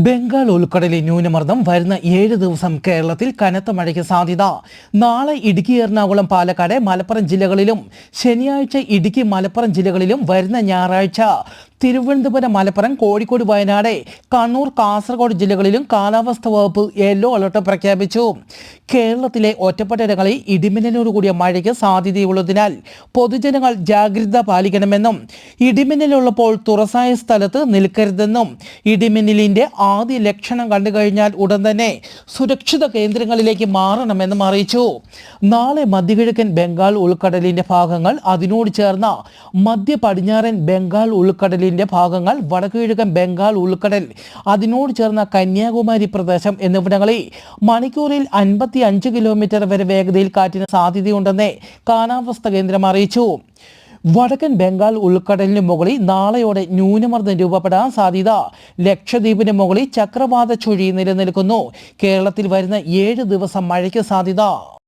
ബംഗാൾ ഉൾക്കടലിൽ ന്യൂനമർദ്ദം വരുന്ന 7 ദിവസം കേരളത്തിൽ കനത്ത മഴയ്ക്ക് സാധ്യത. നാളെ ഇടുക്കി, എറണാകുളം, പാലക്കാട്, മലപ്പുറം ജില്ലകളിലും ശനിയാഴ്ച ഇടുക്കി, മലപ്പുറം ജില്ലകളിലും വരുന്ന ഞായറാഴ്ച തിരുവനന്തപുരം, മലപ്പുറം, കോഴിക്കോട്, വയനാട്, കണ്ണൂർ, കാസർഗോഡ് ജില്ലകളിലും കാലാവസ്ഥാ വകുപ്പ് യെല്ലോ അലർട്ട് പ്രഖ്യാപിച്ചു. കേരളത്തിലെ ഒറ്റപ്പെട്ടയിടങ്ങളിൽ ഇടിമിന്നലോടുകൂടിയ മഴയ്ക്ക് സാധ്യതയുള്ളതിനാൽ പൊതുജനങ്ങൾ ജാഗ്രത പാലിക്കണമെന്നും ഇടിമിന്നലുള്ളപ്പോൾ തുറസായ സ്ഥലത്ത് നിൽക്കരുതെന്നും ഇടിമിന്നലിന്റെ ആദ്യ ലക്ഷണം കണ്ടു കഴിഞ്ഞാൽ ഉടൻ തന്നെ സുരക്ഷിത കേന്ദ്രങ്ങളിലേക്ക് മാറണമെന്നും അറിയിച്ചു. നാളെ മധ്യകിഴക്കൻ ബംഗാൾ ഉൾക്കടലിന്റെ ഭാഗങ്ങൾ, അതിനോട് ചേർന്ന മധ്യ പടിഞ്ഞാറൻ ബംഗാൾ ഉൾക്കടലിന്റെ ഭാഗങ്ങൾ, വടക്കുകിഴക്കൻ ബംഗാൾ ഉൾക്കടൽ, അതിനോട് ചേർന്ന കന്യാകുമാരി പ്രദേശം എന്നിവിടങ്ങളിൽ മണിക്കൂറിൽ 55 കിലോമീറ്റർ വരെ വേഗതയിൽ കാറ്റിന് സാധ്യതയുണ്ടെന്ന് കാലാവസ്ഥാ കേന്ദ്രം അറിയിച്ചു. വടക്കൻ ബംഗാൾ ഉൾക്കടലിന് മുകളിൽ നാളെയോടെ ന്യൂനമർദ്ദം രൂപപ്പെടാൻ സാധ്യത. ലക്ഷദ്വീപിന് മുകളിൽ ചക്രവാത ചുഴി നിലനിൽക്കുന്നു. കേരളത്തിൽ വരുന്ന 7 ദിവസം മഴയ്ക്ക് സാധ്യത.